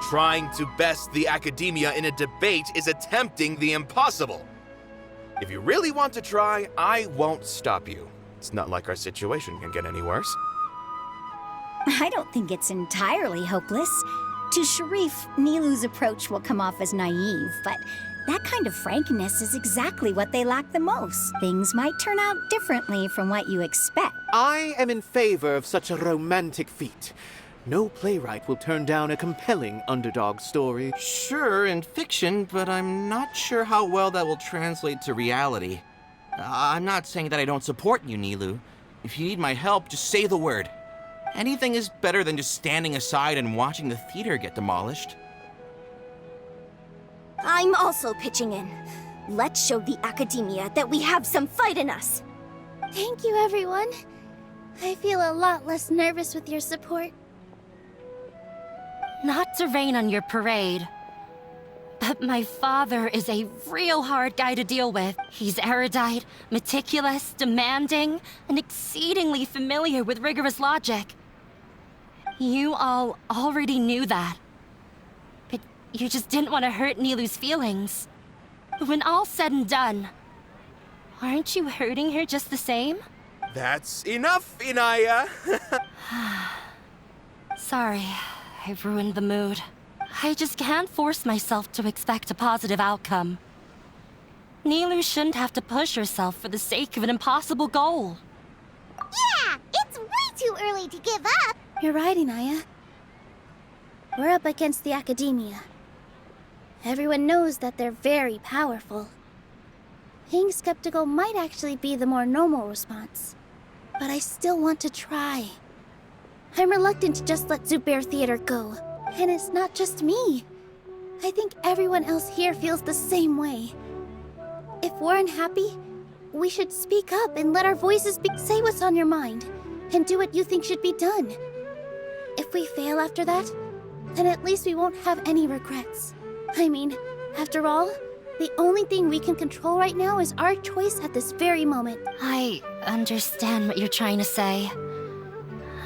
Trying to best the academia in a debate is attempting the impossible. If you really want to try, I won't stop you. It's not like our situation can get any worse. I don't think it's entirely hopeless. To Sharif, Nilou's approach will come off as naive, but that kind of frankness is exactly what they lack the most. Things might turn out differently from what you expect. I am in favor of such a romantic feat. No playwright will turn down a compelling underdog story. Sure, in fiction, but I'm not sure how well that will translate to reality. I'm not saying that I don't support you, Nilou. If you need my help, just say the word. Anything is better than just standing aside and watching the theater get demolished. I'm also pitching in. Let's show the academia that we have some fight in us. Thank you, everyone. I feel a lot less nervous with your support. Not to rain on your parade, but my father is a real hard guy to deal with. He's erudite, meticulous, demanding, and exceedingly familiar with rigorous logic. You all already knew that. But you just didn't want to hurt Nilou's feelings. But when all's said and done, aren't you hurting her just the same? That's enough, Inaya! Sorry, I've ruined the mood. I just can't force myself to expect a positive outcome. Nilou shouldn't have to push herself for the sake of an impossible goal. Yeah, it's way too early to give up. You're right, Inaya. We're up against the academia. Everyone knows that they're very powerful. Being skeptical might actually be the more normal response. But I still want to try. I'm reluctant to just let Zubair Theater go. And it's not just me. I think everyone else here feels the same way. If we're unhappy, we should speak up and let our voices say what's on your mind, and do what you think should be done. If we fail after that, then at least we won't have any regrets. I mean, after all, the only thing we can control right now is our choice at this very moment. I understand what you're trying to say.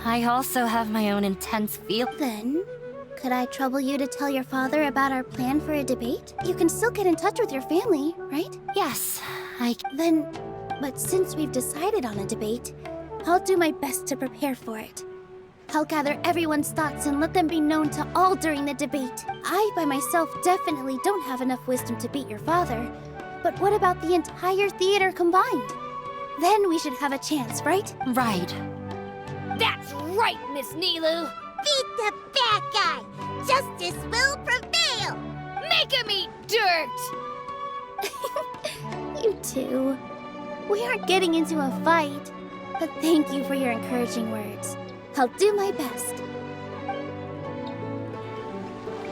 I also have my own intense feelings. Then, could I trouble you to tell your father about our plan for a debate? You can still get in touch with your family, right? Yes, But since we've decided on a debate, I'll do my best to prepare for it. I'll gather everyone's thoughts and let them be known to all during the debate. I, by myself, definitely don't have enough wisdom to beat your father. But what about the entire theater combined? Then we should have a chance, right? Right. That's right, Miss Nilou! Beat the bad guy! Justice will prevail! Make him eat dirt! You two. We aren't getting into a fight. But thank you for your encouraging words. I'll do my best.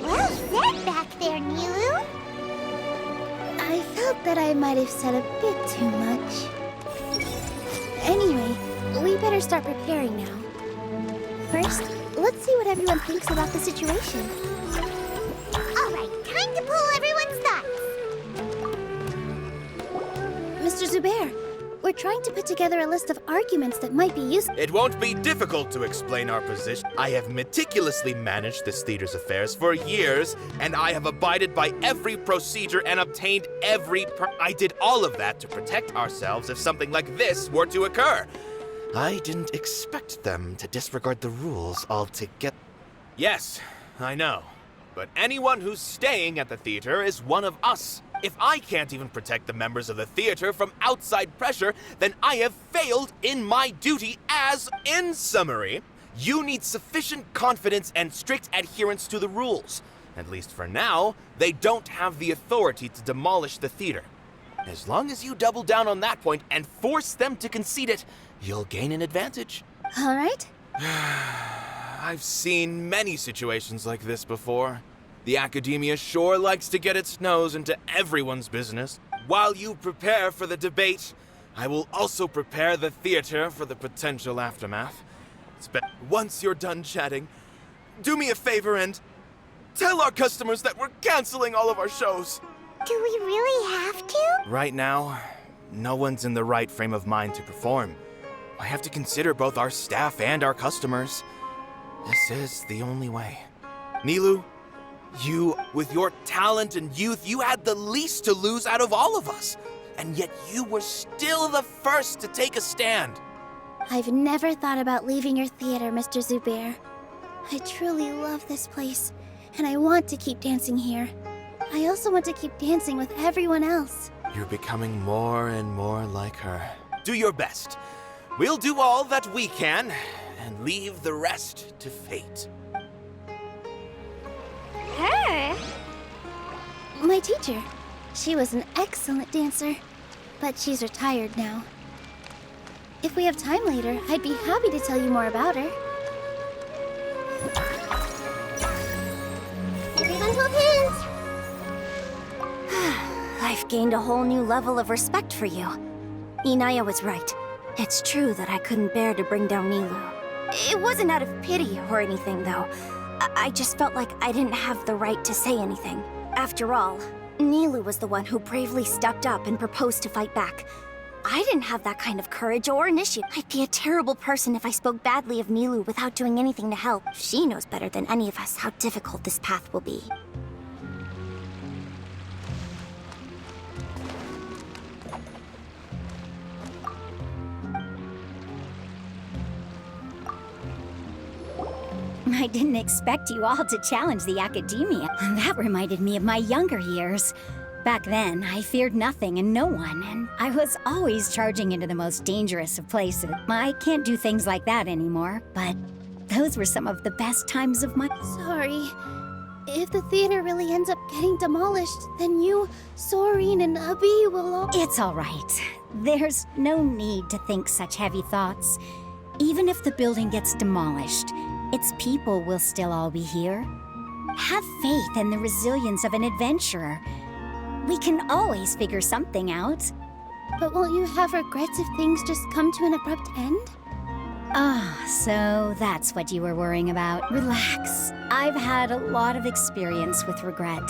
Well said back there, Nilou. I felt that I might have said a bit too much. Anyway, we better start preparing now. First, let's see what everyone thinks about the situation. All right, time to pull everyone's thoughts. Mr. Zubair, we're trying to put together a list of arguments that might be useful. It won't be difficult to explain our position. I have meticulously managed this theater's affairs for years, and I have abided by every procedure and obtained I did all of that to protect ourselves if something like this were to occur. I didn't expect them to disregard the rules altogether. Yes, I know. But anyone who's staying at the theater is one of us. If I can't even protect the members of the theater from outside pressure, then I have failed in my duty in summary, you need sufficient confidence and strict adherence to the rules. At least for now, they don't have the authority to demolish the theater. As long as you double down on that point and force them to concede it, you'll gain an advantage. All right. I've seen many situations like this before. The academia sure likes to get its nose into everyone's business. While you prepare for the debate, I will also prepare the theater for the potential aftermath. Once you're done chatting, do me a favor and tell our customers that we're canceling all of our shows. Do we really have to? Right now, no one's in the right frame of mind to perform. I have to consider both our staff and our customers. This is the only way. Nilou, You, with your talent and youth, you had the least to lose out of all of us. And yet you were still the first to take a stand. I've never thought about leaving your theater, Mr. Zubair. I truly love this place, and I want to keep dancing here. I also want to keep dancing with everyone else. You're becoming more and more like her. Do your best. We'll do all that we can, and leave the rest to fate. Her? My teacher. She was an excellent dancer, but she's retired now. If we have time later, I'd be happy to tell you more about her. Everyone hold hands! I've gained a whole new level of respect for you. Inaya was right. It's true that I couldn't bear to bring down Nilou. It wasn't out of pity or anything, though. I just felt like I didn't have the right to say anything. After all, Nilou was the one who bravely stepped up and proposed to fight back. I didn't have that kind of courage or initiative. I'd be a terrible person if I spoke badly of Nilou without doing anything to help. She knows better than any of us how difficult this path will be. I didn't expect you all to challenge the academia. That reminded me of my younger years. Back then, I feared nothing and no one, and I was always charging into the most dangerous of places. I can't do things like that anymore, but those were some of the best times of my... Sorry. If the theater really ends up getting demolished, then you, Soren, and Abi will all... It's all right. There's no need to think such heavy thoughts. Even if the building gets demolished, its people will still all be here. Have faith in the resilience of an adventurer. We can always figure something out. But won't you have regrets if things just come to an abrupt end? So that's what you were worrying about. Relax. I've had a lot of experience with regret.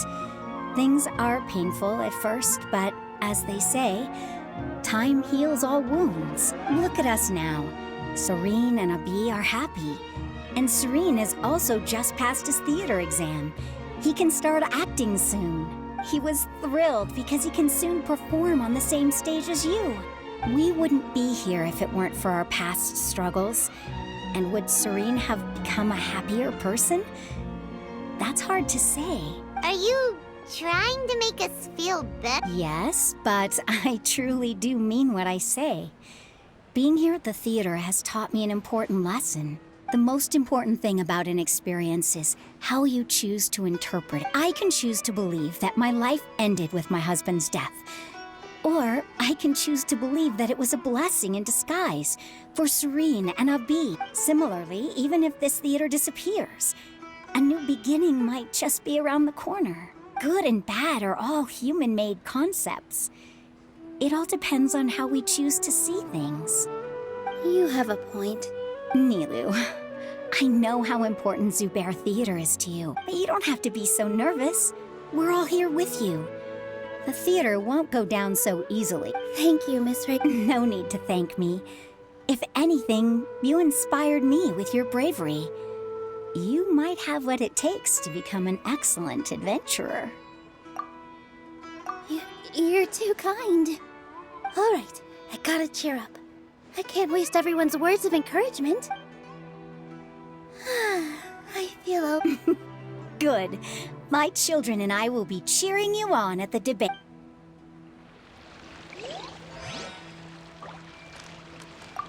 Things are painful at first, but as they say, time heals all wounds. Look at us now. Serene and Abi are happy. And Serene has also just passed his theater exam. He can start acting soon. He was thrilled because he can soon perform on the same stage as you. We wouldn't be here if it weren't for our past struggles. And would Serene have become a happier person? That's hard to say. Are you trying to make us feel better? Yes, but I truly do mean what I say. Being here at the theater has taught me an important lesson. The most important thing about an experience is how you choose to interpret it. I can choose to believe that my life ended with my husband's death. Or I can choose to believe that it was a blessing in disguise for Serene and Abi. Similarly, even if this theater disappears, a new beginning might just be around the corner. Good and bad are all human-made concepts. It all depends on how we choose to see things. You have a point. Nilou, I know how important Zubair Theater is to you, but you don't have to be so nervous. We're all here with you. The theater won't go down so easily. Thank you, Miss Ray. No need to thank me. If anything, you inspired me with your bravery. You might have what it takes to become an excellent adventurer. You're too kind. All right, I gotta cheer up. I can't waste everyone's words of encouragement. I feel Good. My children and I will be cheering you on at the debate.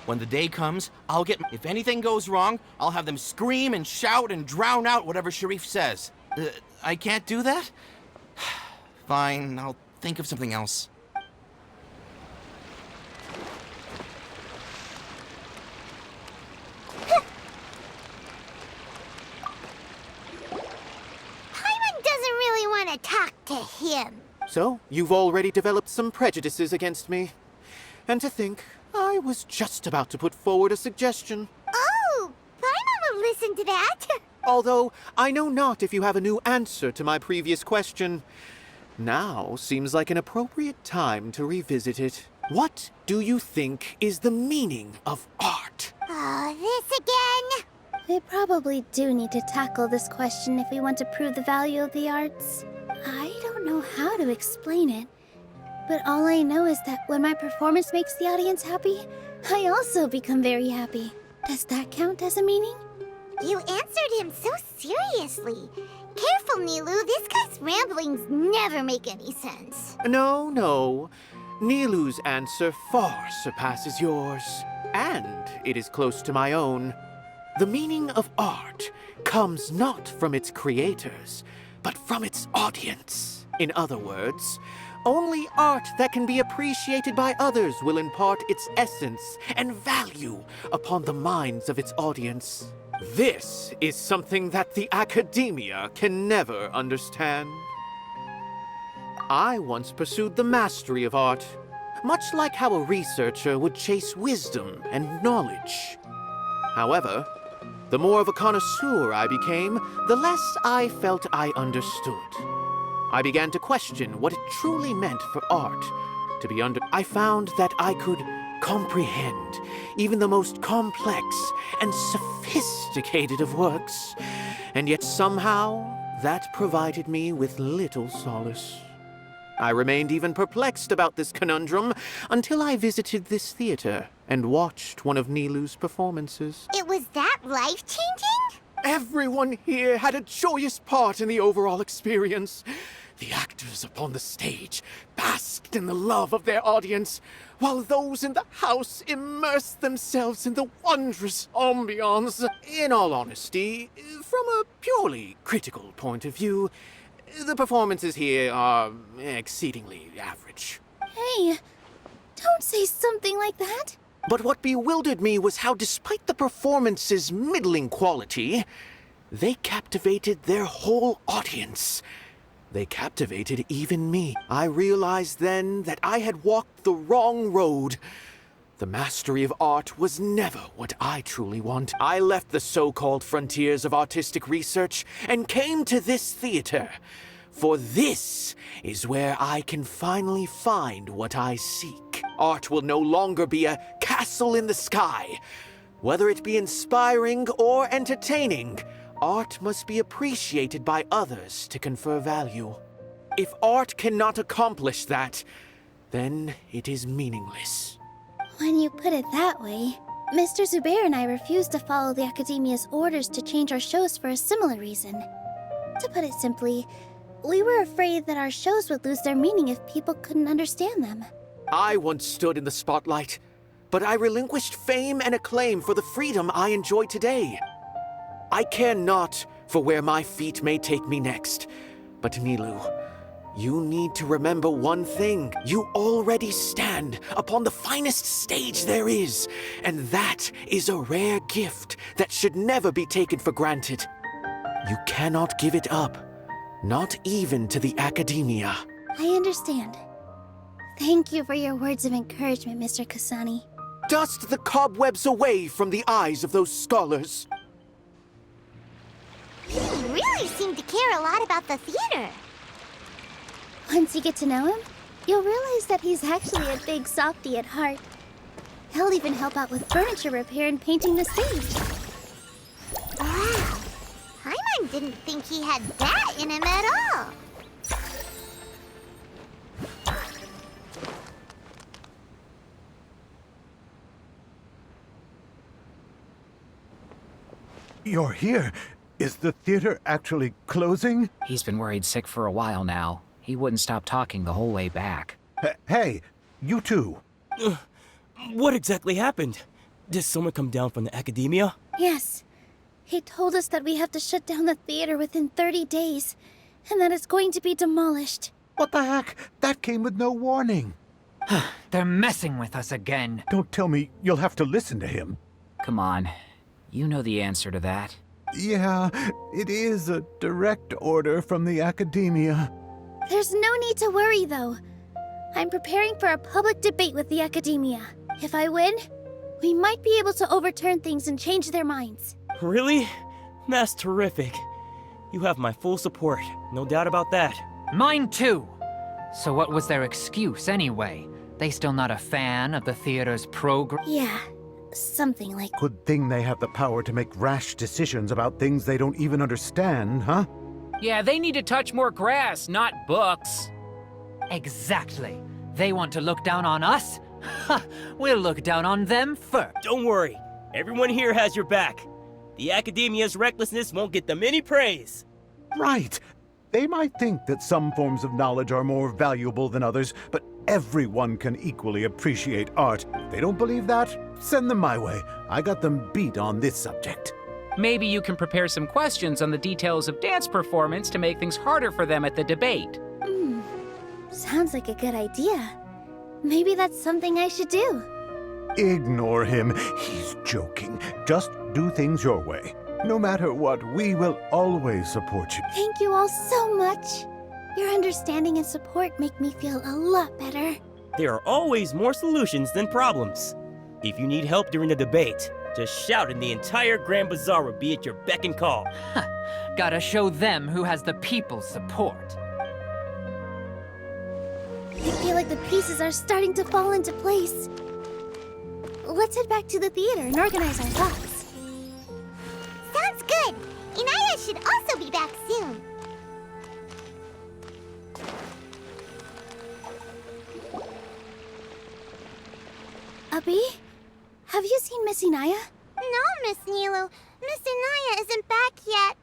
When the day comes, I'll get... If anything goes wrong, I'll have them scream and shout and drown out whatever Sharif says. I can't do that? Fine, I'll think of something else. Paimon doesn't really want to talk to him. So, you've already developed some prejudices against me. And to think, I was just about to put forward a suggestion. Oh, Paimon will listen to that. Although, I know not if you have a new answer to my previous question. Now seems like an appropriate time to revisit it. What do you think is the meaning of art? Oh, this again? We probably do need to tackle this question if we want to prove the value of the arts. I don't know how to explain it, but all I know is that when my performance makes the audience happy, I also become very happy. Does that count as a meaning? You answered him so seriously. Careful, Nilou. This guy's ramblings never make any sense. No. Nilou's answer far surpasses yours, and it is close to my own. The meaning of art comes not from its creators, but from its audience. In other words, only art that can be appreciated by others will impart its essence and value upon the minds of its audience. This is something that the academia can never understand. I once pursued the mastery of art, much like how a researcher would chase wisdom and knowledge. However, the more of a connoisseur I became, the less I felt I understood. I began to question what it truly meant for art to be I found that I could comprehend even the most complex and sophisticated of works, and yet somehow that provided me with little solace. I remained even perplexed about this conundrum until I visited this theater and watched one of Nilou's performances. It was that life-changing? Everyone here had a joyous part in the overall experience. The actors upon the stage basked in the love of their audience, while those in the house immersed themselves in the wondrous ambiance. In all honesty, from a purely critical point of view, the performances here are exceedingly average. Hey, don't say something like that. But what bewildered me was how, despite the performance's middling quality, they captivated their whole audience. They captivated even me. I realized then that I had walked the wrong road. The mastery of art was never what I truly want. I left the so-called frontiers of artistic research and came to this theater. For this is where I can finally find what I seek. Art will no longer be a castle in the sky. Whether it be inspiring or entertaining, art must be appreciated by others to confer value. If art cannot accomplish that, then it is meaningless. When you put it that way, Mr. Zubair and I refused to follow the Academia's orders to change our shows for a similar reason. To put it simply, we were afraid that our shows would lose their meaning if people couldn't understand them. I once stood in the spotlight, but I relinquished fame and acclaim for the freedom I enjoy today. I care not for where my feet may take me next, but Nilou, you need to remember one thing. You already stand upon the finest stage there is, and that is a rare gift that should never be taken for granted. You cannot give it up, not even to the Academia. I understand. Thank you for your words of encouragement, Mr. Kasani. Dust the cobwebs away from the eyes of those scholars. He really seemed to care a lot about the theater. Once you get to know him, you'll realize that he's actually a big softie at heart. He'll even help out with furniture repair and painting the stage. Wow. Paimon didn't think he had that in him at all. You're here. Is the theater actually closing? He's been worried sick for a while now. He wouldn't stop talking the whole way back. Hey, you two. What exactly happened? Did someone come down from the Academia? Yes. He told us that we have to shut down the theater within 30 days, and that it's going to be demolished. What the heck? That came with no warning. They're messing with us again. Don't tell me you'll have to listen to him. Come on. You know the answer to that. Yeah, it is a direct order from the Academia. There's no need to worry, though. I'm preparing for a public debate with the Academia. If I win, we might be able to overturn things and change their minds. Really? That's terrific. You have my full support, no doubt about that. Mine too! So what was their excuse anyway? They still not a fan of the theater's program? Yeah, Something like... Good thing they have the power to make rash decisions about things they don't even understand, huh? Yeah, they need to touch more grass, not books. Exactly. They want to look down on us? Ha! We'll look down on them first. Don't worry. Everyone here has your back. The Academia's recklessness won't get them any praise. Right. They might think that some forms of knowledge are more valuable than others, but everyone can equally appreciate art. If they don't believe that, send them my way. I got them beat on this subject. Maybe you can prepare some questions on the details of dance performance to make things harder for them at the debate. Sounds like a good idea. Maybe that's something I should do. Ignore him. He's joking. Just do things your way. No matter what, we will always support you. Thank you all so much. Your understanding and support make me feel a lot better. There are always more solutions than problems. If you need help during the debate, just shout and the entire Grand Bazaar will be at your beck and call. Gotta show them who has the people's support. I feel like the pieces are starting to fall into place. Let's head back to the theater and organize our thoughts. Sounds good. Inaya should also be back soon. Abi, have you seen Miss Inaya? No, Miss Nilou. Miss Inaya isn't back yet.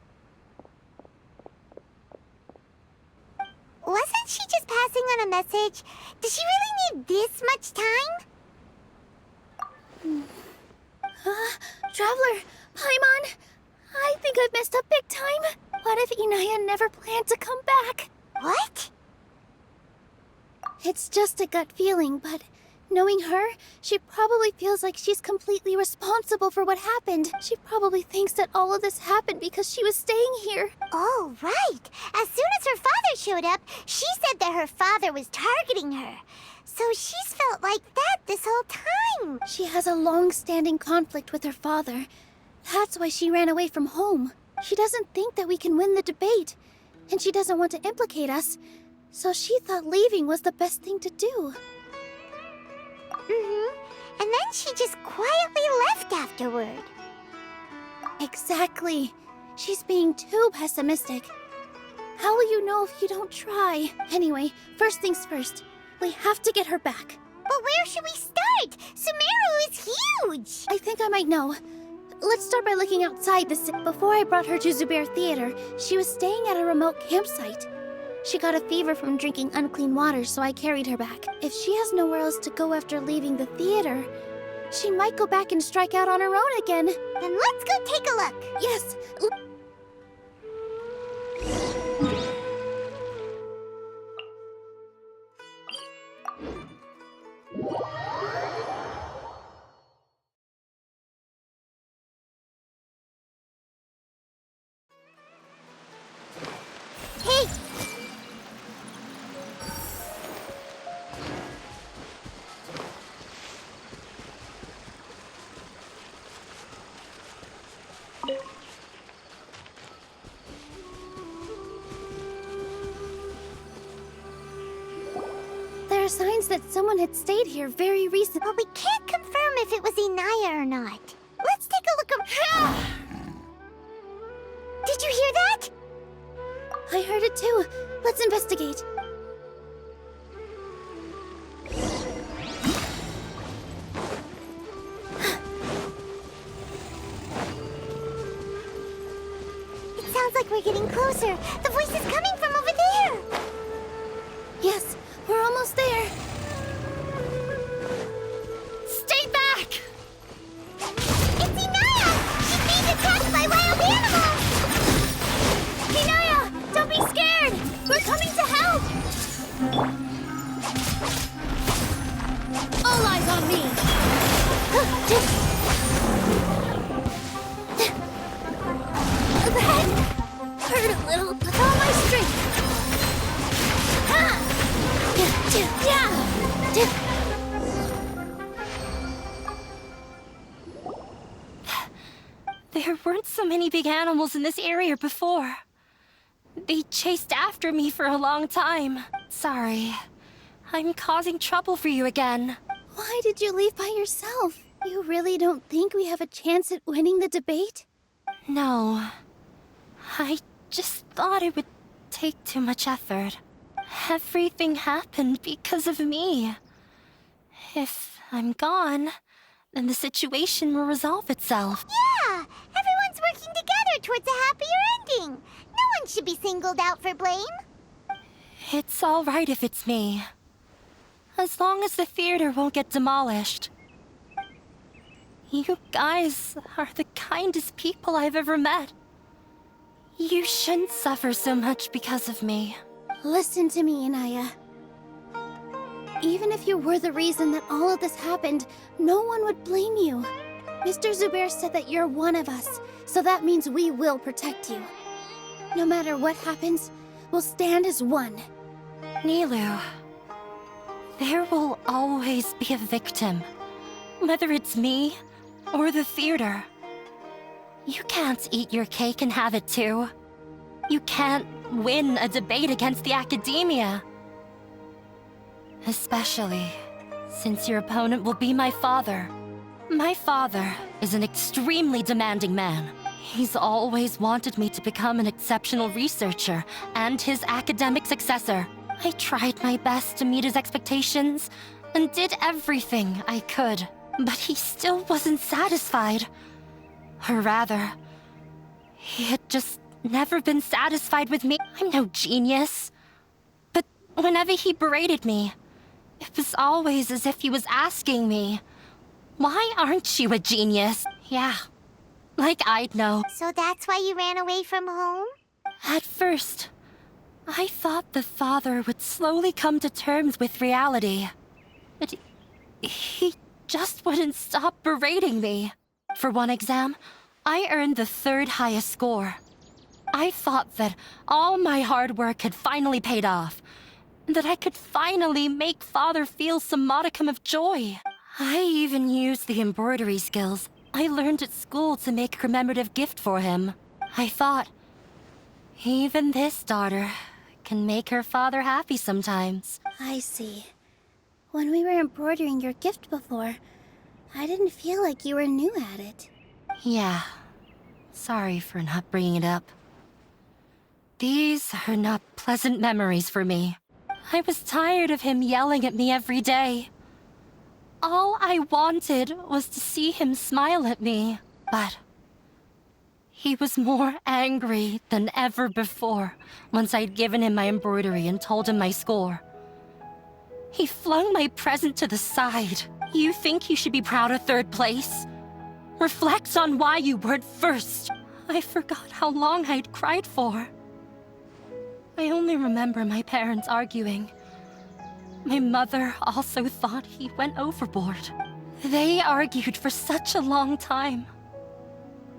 Wasn't she just passing on a message? Does she really need this much time? Traveler, Paimon, I think I've messed up big time. What if Inaya never planned to come back? What? It's just a gut feeling, but knowing her, she probably feels like she's completely responsible for what happened. She probably thinks that all of this happened because she was staying here. Oh, right. As soon as her father showed up, she said that her father was targeting her. So she's felt like that this whole time. She has a long-standing conflict with her father. That's why she ran away from home. She doesn't think that we can win the debate, and she doesn't want to implicate us. So she thought leaving was the best thing to do. And then she just quietly left afterward. Exactly. She's being too pessimistic. How will you know if you don't try? Anyway, first things first. We have to get her back. But where should we start? Sumeru is huge! I think I might know. Let's start by looking outside the city. Before I brought her to Zubair Theater, she was staying at a remote campsite. She got a fever from drinking unclean water, so I carried her back. If she has nowhere else to go after leaving the theater, she might go back and strike out on her own again. Then let's go take a look. Yes. Hey! There are signs that someone had stayed here very recently. But we can't confirm if it was Inaya or not. Let's take a look around. Did you hear that? I heard it too. Let's investigate. It sounds like we're getting closer. The voice is coming from over there. Yes, we're almost there. Stay back! It's Inaya! She's being attacked by wild animals! Inaya, don't be scared! We're coming to help! All eyes on me! That hurt a little with all my strength. There weren't so many big animals in this area before. They chased after me for a long time. Sorry. I'm causing trouble for you again. Why did you leave by yourself? You really don't think we have a chance at winning the debate? No. I just thought it would take too much effort. Everything happened because of me. If I'm gone, then the situation will resolve itself. Yeah! Everyone's working together towards a happier ending. No one should be singled out for blame. It's all right if it's me. As long as the theater won't get demolished. You guys are the kindest people I've ever met. You shouldn't suffer so much because of me. Listen to me, Inaya. Even if you were the reason that all of this happened, no one would blame you. Mr. Zubair said that you're one of us, so that means we will protect you. No matter what happens, we'll stand as one. Nilou, there will always be a victim. Whether it's me or the theater. You can't eat your cake and have it too. You can't win a debate against the academia. Especially since your opponent will be my father. My father is an extremely demanding man. He's always wanted me to become an exceptional researcher and his academic successor. I tried my best to meet his expectations and did everything I could, but he still wasn't satisfied. Or rather, he had just never been satisfied with me. I'm no genius. But whenever he berated me, it was always as if he was asking me, why aren't you a genius? Yeah, like I'd know. So that's why you ran away from home? At first, I thought the father would slowly come to terms with reality. But he just wouldn't stop berating me. For one exam, I earned the 3rd highest score. I thought that all my hard work had finally paid off, and that I could finally make Father feel some modicum of joy. I even used the embroidery skills I learned at school to make a commemorative gift for him. I thought, even this daughter can make her father happy sometimes. I see. When we were embroidering your gift before, I didn't feel like you were new at it. Yeah. Sorry for not bringing it up. These are not pleasant memories for me. I was tired of him yelling at me every day. All I wanted was to see him smile at me, but he was more angry than ever before once I'd given him my embroidery and told him my score. He flung my present to the side. You think you should be proud of 3rd place? Reflect on why you weren't first. I forgot how long I'd cried for. I only remember my parents arguing. My mother also thought he went overboard. They argued for such a long time.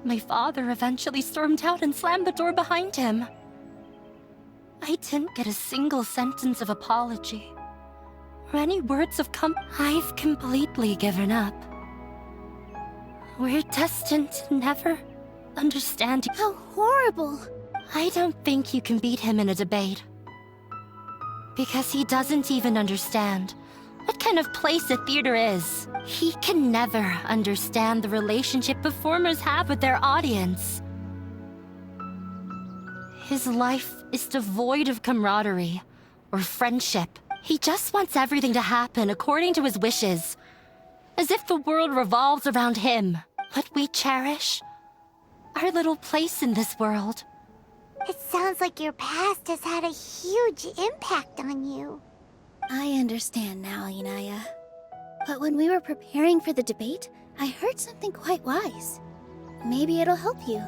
My father eventually stormed out and slammed the door behind him. I didn't get a single sentence of apology or any words of I've completely given up. We're destined to never understand. How horrible! I don't think you can beat him in a debate. Because he doesn't even understand what kind of place a theater is. He can never understand the relationship performers have with their audience. His life is devoid of camaraderie or friendship. He just wants everything to happen according to his wishes, as if the world revolves around him. What we cherish, our little place in this world. It sounds like your past has had a huge impact on you. I understand now, Inaya. But when we were preparing for the debate, I heard something quite wise. Maybe it'll help you.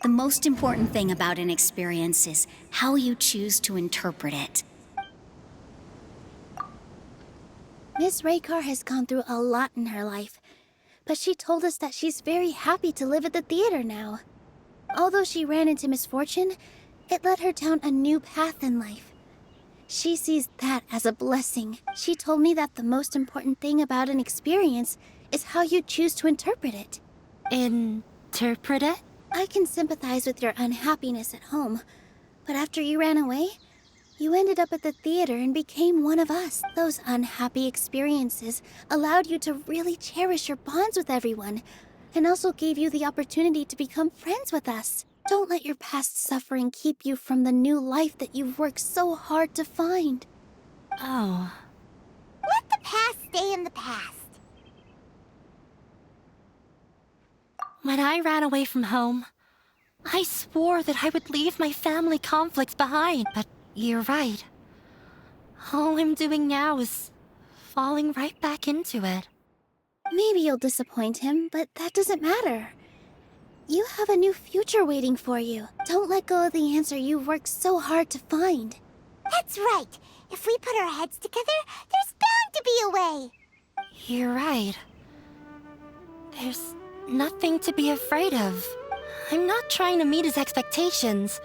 The most important thing about an experience is how you choose to interpret it. Miss Raykar has gone through a lot in her life, but she told us that she's very happy to live at the theater now. Although she ran into misfortune, it led her down a new path in life. She sees that as a blessing. She told me that the most important thing about an experience is how you choose to interpret it. Interpret it? I can sympathize with your unhappiness at home, But after you ran away, you ended up at the theater and became one of us. Those unhappy experiences allowed you to really cherish your bonds with everyone, and also gave you the opportunity to become friends with us. Don't let your past suffering keep you from the new life that you've worked so hard to find. Oh. Let the past stay in the past. When I ran away from home, I swore that I would leave my family conflicts behind. But you're right. All I'm doing now is falling right back into it. Maybe you'll disappoint him, but that doesn't matter. You have a new future waiting for you. Don't let go of the answer you've worked so hard to find. That's right. If we put our heads together, there's bound to be a way. You're right. There's nothing to be afraid of. I'm not trying to meet his expectations.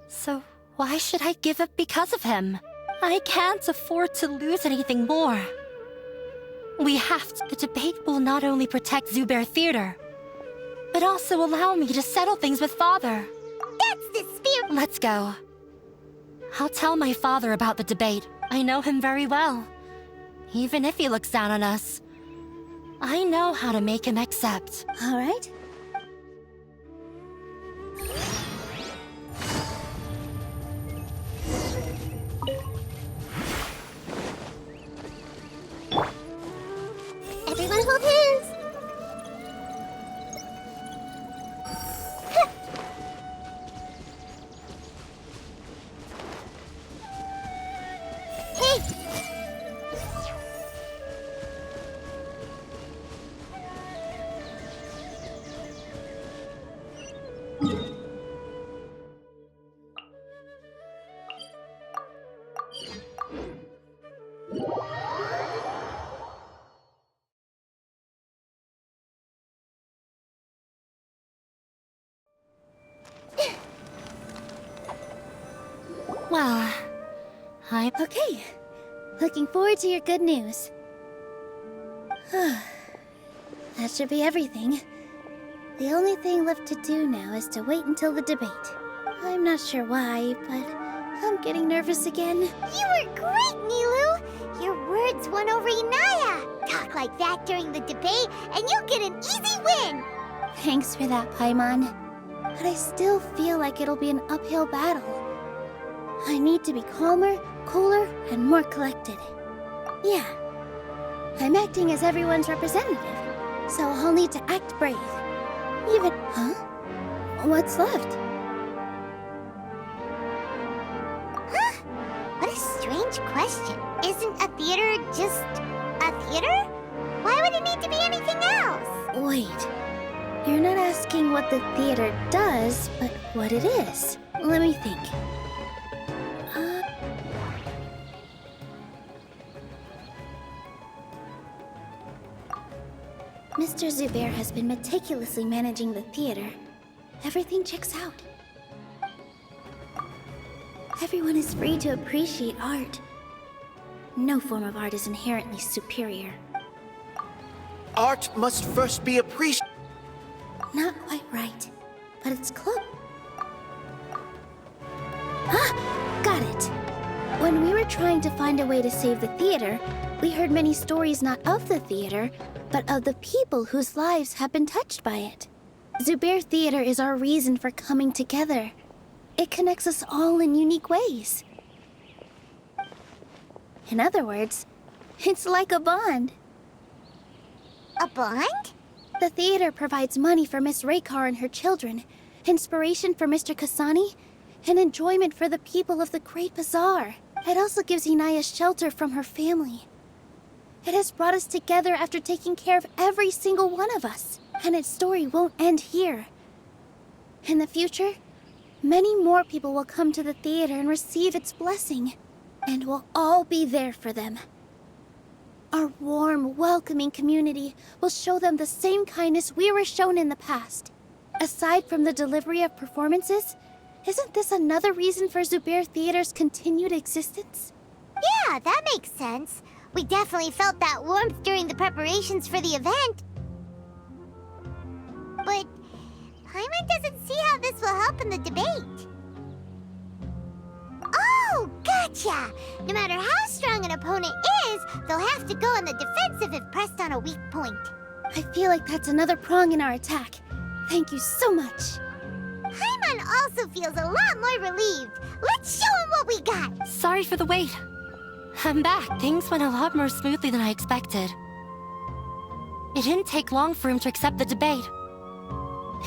So why should I give up because of him? I can't afford to lose anything more. We have to. The debate will not only protect Zubair Theater, but also allow me to settle things with Father. That's the spirit. Let's go. I'll tell my father about the debate. I know him very well. Even if he looks down on us, I know how to make him accept. All right. Everyone hold hands. Hey! Well, I'm... Okay. Looking forward to your good news. That should be everything. The only thing left to do now is to wait until the debate. I'm not sure why, but I'm getting nervous again. You were great, nilou! Your words won over Inaya. Talk like that during the debate, and you'll get an easy win! Thanks for that, Paimon. But I still feel like it'll be an uphill battle. I need to be calmer, cooler, and more collected. Yeah. I'm acting as everyone's representative, so I'll need to act brave. Even... Huh? What's left? Huh? What a strange question. Isn't a theater just a theater? Why would it need to be anything else? Wait. You're not asking what the theater does, but what it is. Let me think. Mr. Zubair has been meticulously managing the theater. Everything checks out. Everyone is free to appreciate art. No form of art is inherently superior. Art must first be appreciated. Not quite right, but it's close. Ah! Got it! When we were trying to find a way to save the theater, we heard many stories not of the theater, but of the people whose lives have been touched by it. Zubair Theater is our reason for coming together. It connects us all in unique ways. In other words, it's like a bond. A bond? The theater provides money for Miss Raykar and her children, inspiration for Mr. Kasani, and enjoyment for the people of the Great Bazaar. It also gives Inaya shelter from her family. It has brought us together after taking care of every single one of us, and its story won't end here. In the future, many more people will come to the theater and receive its blessing, and we'll all be there for them. Our warm, welcoming community will show them the same kindness we were shown in the past. Aside from the delivery of performances, isn't this another reason for Zubair Theater's continued existence? Yeah, that makes sense. We definitely felt that warmth during the preparations for the event. But Paimon doesn't see how this will help in the debate. Gotcha! No matter how strong an opponent is, they'll have to go on the defensive if pressed on a weak point. I feel like that's another prong in our attack. Thank you so much. Paimon also feels a lot more relieved. Let's show him what we got! Sorry for the wait. I'm back. Things went a lot more smoothly than I expected. It didn't take long for him to accept the debate.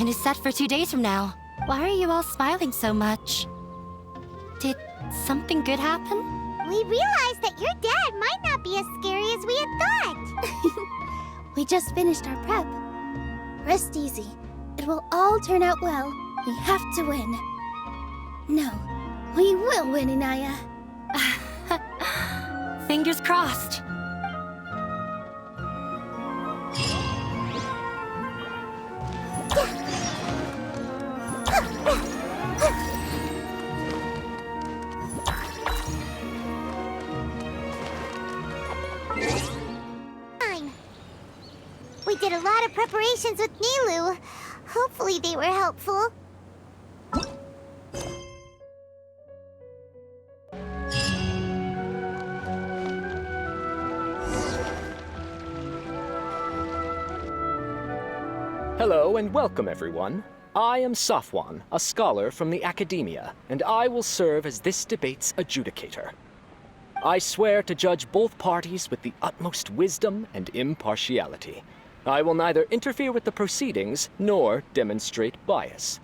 It is set for 2 days from now. Why are you all smiling so much? Did something good happen? We realized that your dad might not be as scary as we had thought. We just finished our prep. Rest easy. It will all turn out well. We have to win. No, we will win, Inaya. Fingers crossed. Fine. We did a lot of preparations with Nilou. Hopefully they were helpful. Hello and welcome, everyone. I am Safwan, a scholar from the Academia, and I will serve as this debate's adjudicator. I swear to judge both parties with the utmost wisdom and impartiality. I will neither interfere with the proceedings nor demonstrate bias.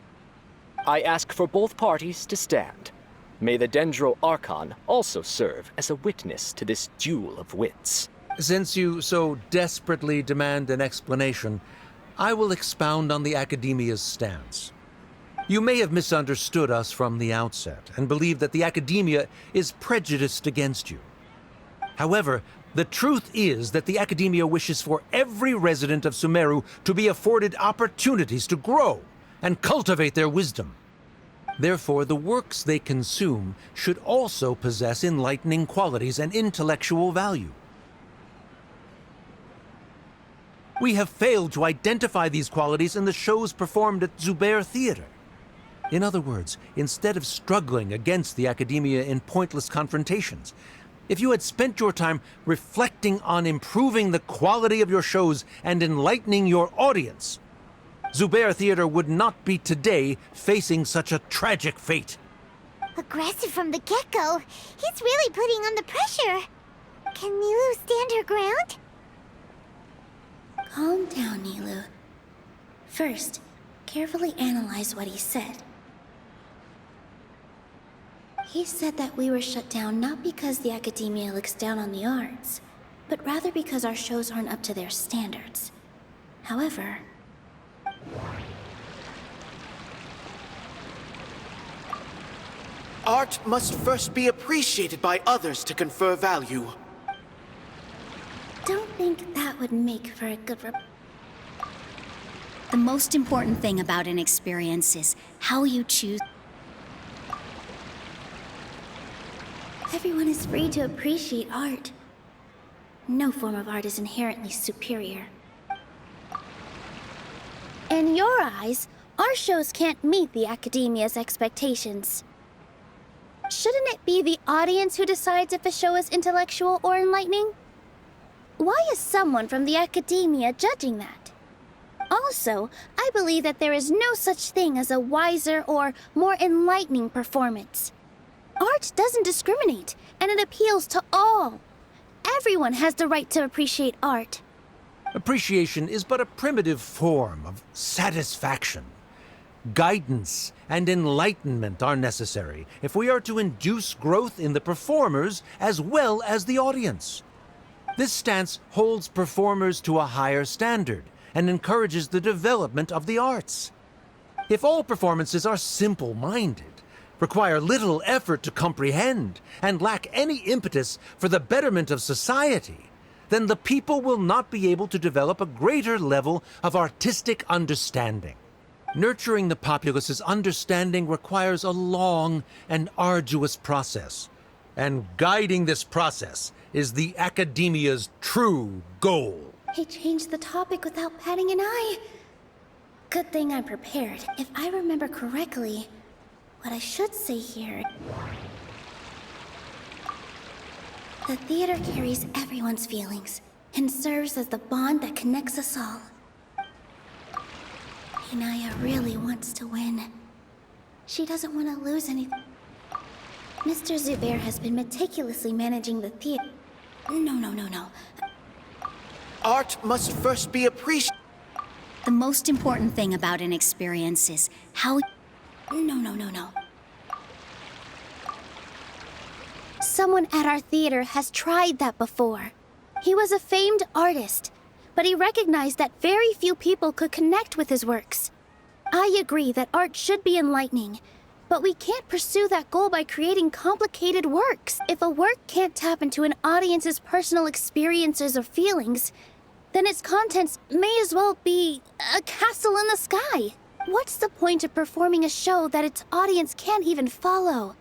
I ask for both parties to stand. May the Dendro Archon also serve as a witness to this duel of wits. Since you so desperately demand an explanation, I will expound on the Academia's stance. You may have misunderstood us from the outset and believe that the Academia is prejudiced against you. However, the truth is that the Academia wishes for every resident of Sumeru to be afforded opportunities to grow and cultivate their wisdom. Therefore, the works they consume should also possess enlightening qualities and intellectual value. We have failed to identify these qualities in the shows performed at Zubair Theater. In other words, instead of struggling against the Academia in pointless confrontations, if you had spent your time reflecting on improving the quality of your shows and enlightening your audience, Zubair Theater would not be today facing such a tragic fate. Aggressive from the get-go. He's really putting on the pressure. Can Nilou stand her ground? Calm down, Nilou. First, carefully analyze what he said. He said that we were shut down not because the Academia looks down on the arts, but rather because our shows aren't up to their standards. However, Art must first be appreciated by others to confer value. don't think that would make for a good The most important thing about an experience is how you choose. Everyone is free to appreciate art. No form of art is inherently superior. In your eyes, our shows can't meet the Academia's expectations. Shouldn't it be the audience who decides if a show is intellectual or enlightening? Why is someone from the Academia judging that? Also, I believe that there is no such thing as a wiser or more enlightening performance. Art doesn't discriminate, and it appeals to all. Everyone has the right to appreciate art. Appreciation is but a primitive form of satisfaction. Guidance and enlightenment are necessary if we are to induce growth in the performers as well as the audience. This stance holds performers to a higher standard and encourages the development of the arts. If all performances are simple-minded, require little effort to comprehend, and lack any impetus for the betterment of society, then the people will not be able to develop a greater level of artistic understanding. Nurturing the populace's understanding requires a long and arduous process, and guiding this process is the Academia's true goal. He changed the topic without batting an eye. Good thing I'm prepared. If I remember correctly, what I should say here... The theater carries everyone's feelings and serves as the bond that connects us all. Inaya really wants to win. She doesn't want to lose anything. Mr. Zubair has been meticulously managing the theater. No. Art must first be appreciated. The most important thing about an experience is how... No. Someone at our theater has tried that before. He was a famed artist, but he recognized that very few people could connect with his works. I agree that art should be enlightening, but we can't pursue that goal by creating complicated works. If a work can't tap into an audience's personal experiences or feelings, then its contents may as well be a castle in the sky. What's the point of performing a show that its audience can't even follow?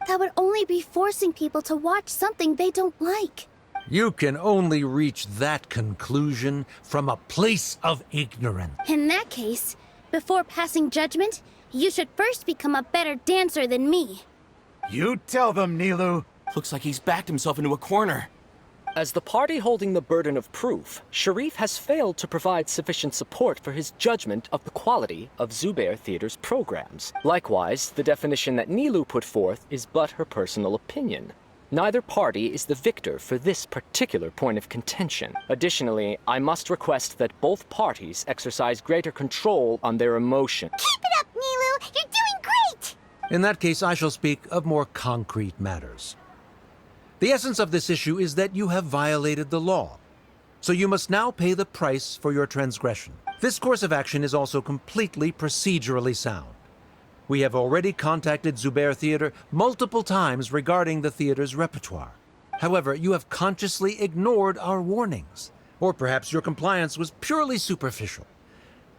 That would only be forcing people to watch something they don't like. You can only reach that conclusion from a place of ignorance. In that case, before passing judgment, you should first become a better dancer than me. You tell them, Nilou. Looks like he's backed himself into a corner. As the party holding the burden of proof, Sharif has failed to provide sufficient support for his judgment of the quality of Zubair Theater's programs. Likewise, the definition that Nilou put forth is but her personal opinion. Neither party is the victor for this particular point of contention. Additionally, I must request that both parties exercise greater control on their emotion. Keep it up, Nilou! You're doing great! In that case, I shall speak of more concrete matters. The essence of this issue is that you have violated the law, so you must now pay the price for your transgression. This course of action is also completely procedurally sound. We have already contacted Zubair Theater multiple times regarding the theater's repertoire. However, you have consciously ignored our warnings, or perhaps your compliance was purely superficial.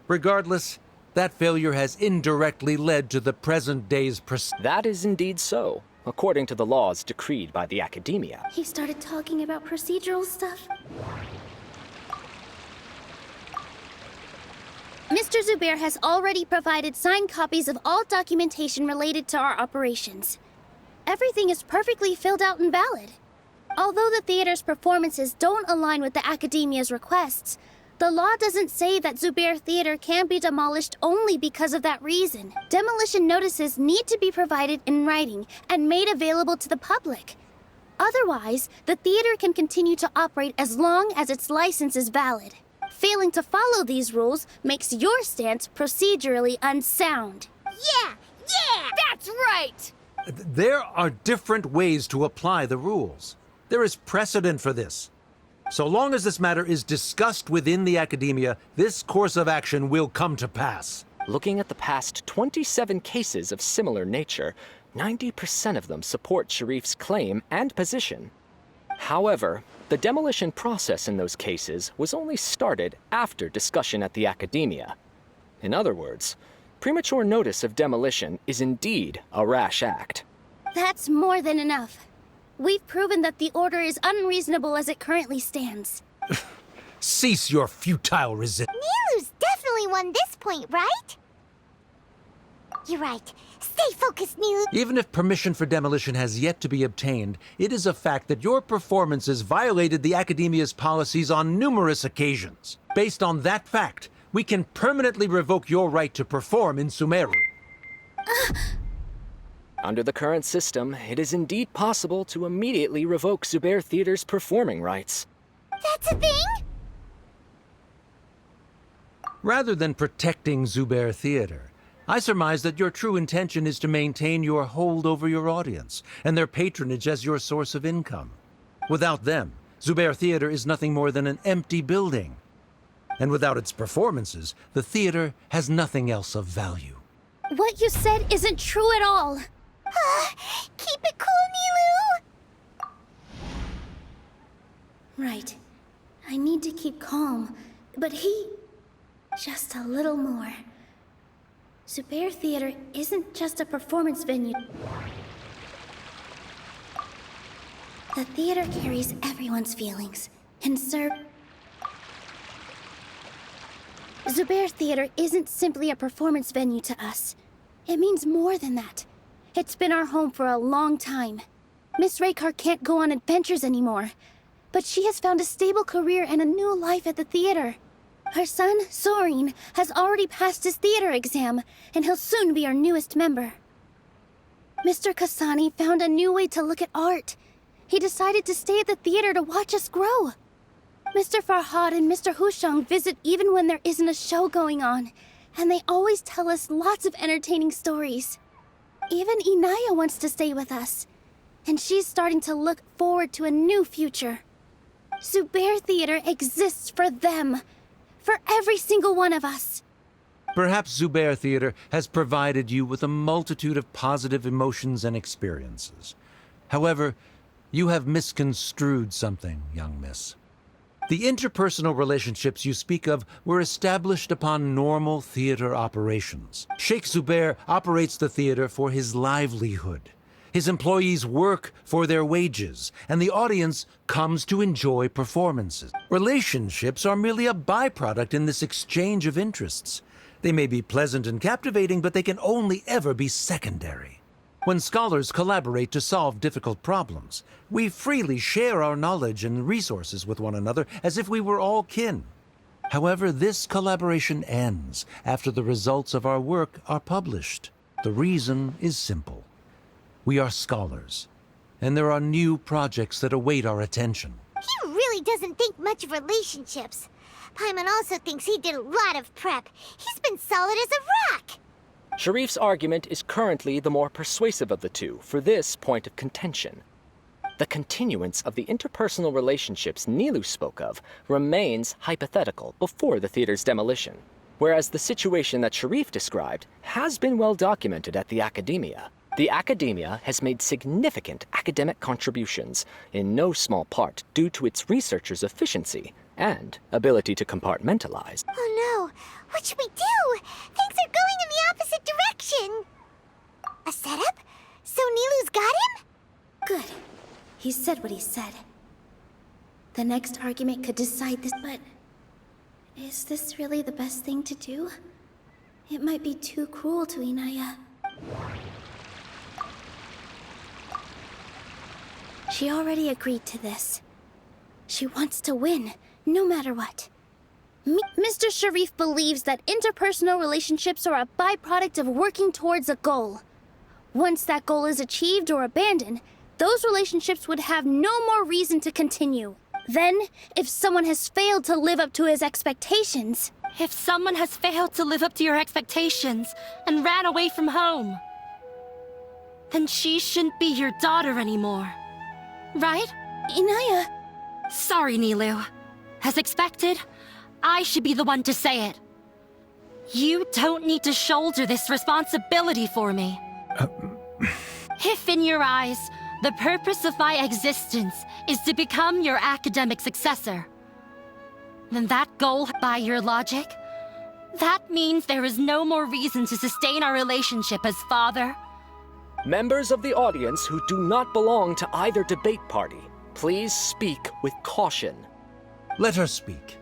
Regardless, that failure has indirectly led to the present day's That is indeed so, according to the laws decreed by the Academia. He started talking about procedural stuff. Mr. Zubair has already provided signed copies of all documentation related to our operations. Everything is perfectly filled out and valid. Although the theater's performances don't align with the Academia's requests, the law doesn't say that Zubair Theater can be demolished only because of that reason. Demolition notices need to be provided in writing and made available to the public. Otherwise, the theater can continue to operate as long as its license is valid. Failing to follow these rules makes your stance procedurally unsound. Yeah! That's right! There are different ways to apply the rules. There is precedent for this. So long as this matter is discussed within the Academia, this course of action will come to pass. Looking at the past 27 cases of similar nature, 90% of them support Sharif's claim and position. However, the demolition process in those cases was only started after discussion at the Academia. In other words, premature notice of demolition is indeed a rash act. That's more than enough. We've proven that the order is unreasonable as it currently stands. Cease your futile resistance. Nilou's definitely won this point, right? You're right. Stay focused, Nilou. Even if permission for demolition has yet to be obtained, it is a fact that your performances violated the Academia's policies on numerous occasions. Based on that fact, we can permanently revoke your right to perform in Sumeru. Under the current system, it is indeed possible to immediately revoke Zubair Theater's performing rights. That's a thing? Rather than protecting Zubair Theater, I surmise that your true intention is to maintain your hold over your audience and their patronage as your source of income. Without them, Zubair Theater is nothing more than an empty building. And without its performances, the theater has nothing else of value. What you said isn't true at all. Keep it cool, Nilou! Right. I need to keep calm, but just a little more. Zubair Theater isn't just a performance venue. The theater carries everyone's feelings and Zubair Theater isn't simply a performance venue to us. It means more than that. It's been our home for a long time. Miss Raykar can't go on adventures anymore, but she has found a stable career and a new life at the theater. Her son, Soren, has already passed his theater exam, and he'll soon be our newest member. Mr. Kasani found a new way to look at art. He decided to stay at the theater to watch us grow. Mr. Farhad and Mr. Hushang visit even when there isn't a show going on, and they always tell us lots of entertaining stories. Even Inaya wants to stay with us, and she's starting to look forward to a new future. Zubair Theater exists for them, for every single one of us. Perhaps Zubair Theater has provided you with a multitude of positive emotions and experiences. However, you have misconstrued something, young miss. The interpersonal relationships you speak of were established upon normal theater operations. Sheikh Zubair operates the theater for his livelihood. His employees work for their wages, and the audience comes to enjoy performances. Relationships are merely a byproduct in this exchange of interests. They may be pleasant and captivating, but they can only ever be secondary. When scholars collaborate to solve difficult problems, we freely share our knowledge and resources with one another as if we were all kin. However, this collaboration ends after the results of our work are published. The reason is simple. We are scholars, and there are new projects that await our attention. He really doesn't think much of relationships. Paimon also thinks he did a lot of prep. He's been solid as a rock. Sharif's argument is currently the more persuasive of the two for this point of contention. The continuance of the interpersonal relationships Nilou spoke of remains hypothetical before the theater's demolition, whereas the situation that Sharif described has been well documented at the Academia. The Academia has made significant academic contributions, in no small part due to its researchers' efficiency and ability to compartmentalize. Oh no, what should we do? Things are going in the opposite direction. A setup? So Nilou's got him? Good. He said what he said. The next argument could decide this, but is this really the best thing to do? It might be too cruel to Inaya. She already agreed to this. She wants to win, no matter what. Mr. Sharif believes that interpersonal relationships are a byproduct of working towards a goal. Once that goal is achieved or abandoned, those relationships would have no more reason to continue. Then, if someone has failed to live up to his expectations... If someone has failed to live up to your expectations and ran away from home, then she shouldn't be your daughter anymore. Right? Inaya... Sorry, Nilou. As expected, I should be the one to say it. You don't need to shoulder this responsibility for me. If in your eyes, the purpose of my existence is to become your academic successor, then that goal, by your logic, that means there is no more reason to sustain our relationship as father. Members of the audience who do not belong to either debate party, please speak with caution. Let her speak.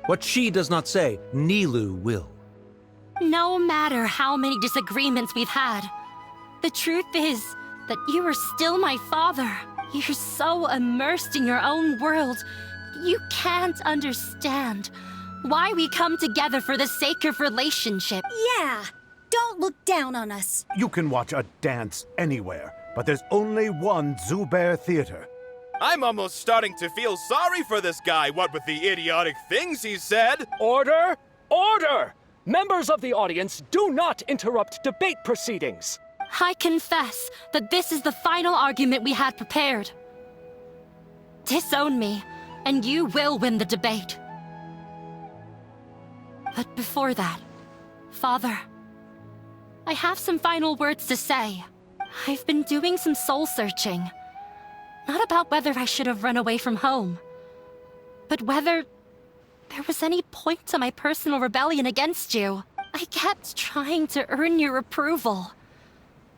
What she does not say, Nilou will. No matter how many disagreements we've had, the truth is that you are still my father. You're so immersed in your own world, you can't understand why we come together for the sake of relationship. Yeah, don't look down on us. You can watch a dance anywhere, but there's only one Zubair Theater. I'm almost starting to feel sorry for this guy, what with the idiotic things he said. Order! Order! Members of the audience, do not interrupt debate proceedings. I confess that this is the final argument we had prepared. Disown me, and you will win the debate. But before that, Father, I have some final words to say. I've been doing some soul-searching. Not about whether I should have run away from home, but whether there was any point to my personal rebellion against you. I kept trying to earn your approval,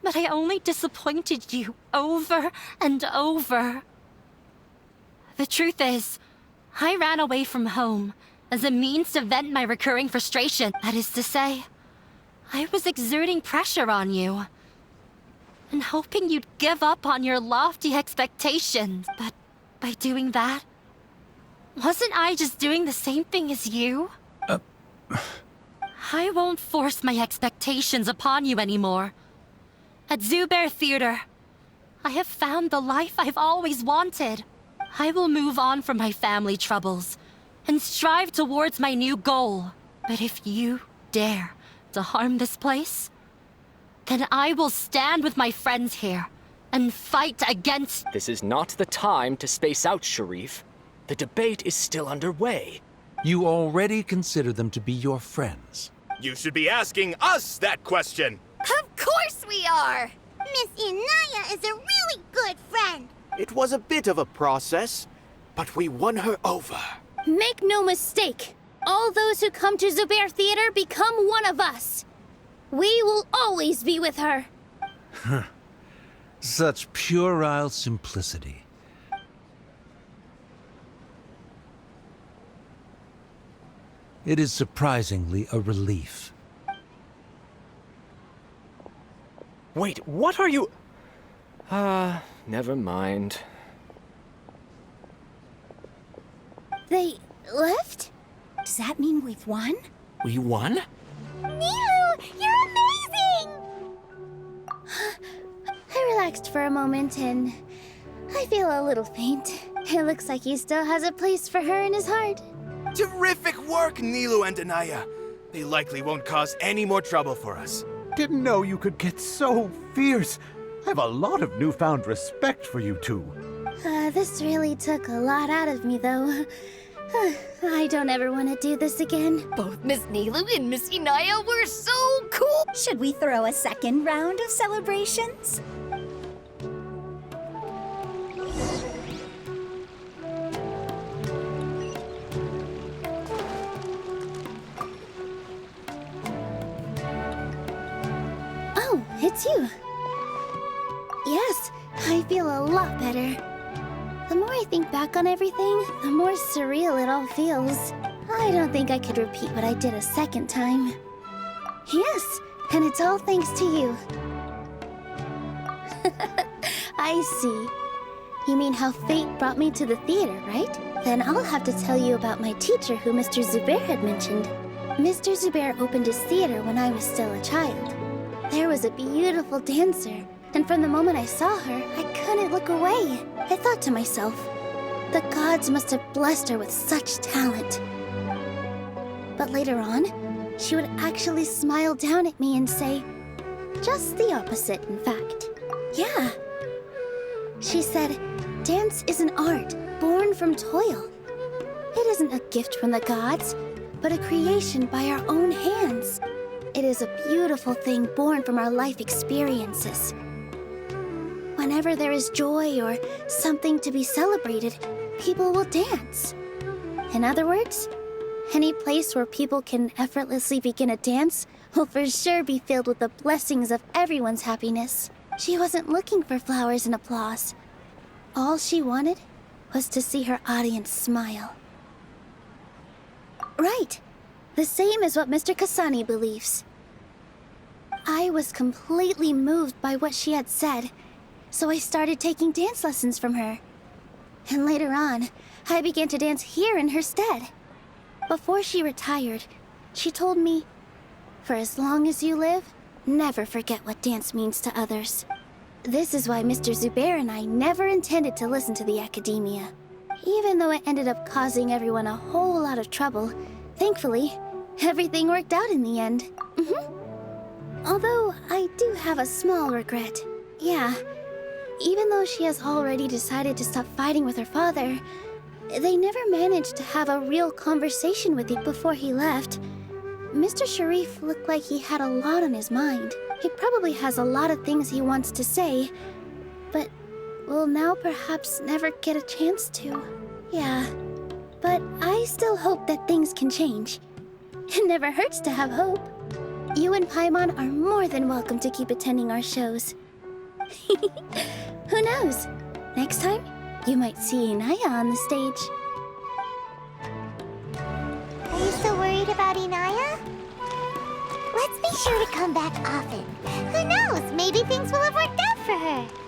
but I only disappointed you over and over. The truth is, I ran away from home as a means to vent my recurring frustration. That is to say, I was exerting pressure on you. and hoping you'd give up on your lofty expectations. But by doing that, wasn't I just doing the same thing as you? I won't force my expectations upon you anymore. At Zubair Theater, I have found the life I've always wanted. I will move on from my family troubles and strive towards my new goal. But if you dare to harm this place, then I will stand with my friends here and fight against— This is not the time to space out, Sharif. The debate is still underway. You already consider them to be your friends. You should be asking us that question. Of course we are! Miss Inaya is a really good friend. It was a bit of a process, but we won her over. Make no mistake, all those who come to Zubair Theater become one of us. We will always be with her. Such puerile simplicity. It is surprisingly a relief. Wait, what are you... never mind. They left? Does that mean we've won? We won? Nilou, you're amazing! I relaxed for a moment and I feel a little faint. It looks like he still has a place for her in his heart. Terrific work, Nilou and Anaya. They likely won't cause any more trouble for us. Didn't know you could get so fierce. I have a lot of newfound respect for you two. This really took a lot out of me, though. I don't ever want to do this again. Both Miss Nilou and Miss Inaya were so cool! Should we throw a second round of celebrations? Oh, it's you. Yes, I feel a lot better. The more I think back on everything, the more surreal it all feels. I don't think I could repeat what I did a second time. Yes, and it's all thanks to you. I see. You mean how fate brought me to the theater, right? Then I'll have to tell you about my teacher who Mr. Zubair had mentioned. Mr. Zubair opened his theater when I was still a child. There was a beautiful dancer, and from the moment I saw her, I couldn't look away. I thought to myself, the gods must have blessed her with such talent. But later on, she would actually smile down at me and say, just the opposite, in fact. Yeah. She said, dance is an art born from toil. It isn't a gift from the gods, but a creation by our own hands. It is a beautiful thing born from our life experiences. Whenever there is joy or something to be celebrated, people will dance. In other words, any place where people can effortlessly begin a dance will for sure be filled with the blessings of everyone's happiness. She wasn't looking for flowers and applause. All she wanted was to see her audience smile. Right. The same as what Mr. Kasani believes. I was completely moved by what she had said, so I started taking dance lessons from her. And later on, I began to dance here in her stead. Before she retired, she told me, for as long as you live, never forget what dance means to others. This is why Mr. Zubair and I never intended to listen to the academia. Even though it ended up causing everyone a whole lot of trouble, thankfully, everything worked out in the end. Although, I do have a small regret. Yeah, even though she has already decided to stop fighting with her father, they never managed to have a real conversation with him before he left. Mr. Sharif looked like he had a lot on his mind. He probably has a lot of things he wants to say, but will now perhaps never get a chance to. Yeah, but I still hope that things can change. It never hurts to have hope. You and Paimon are more than welcome to keep attending our shows. Who knows? Next time, you might see Inaya on the stage. Are you still worried about Inaya? Let's be sure to come back often. Who knows? Maybe things will have worked out for there.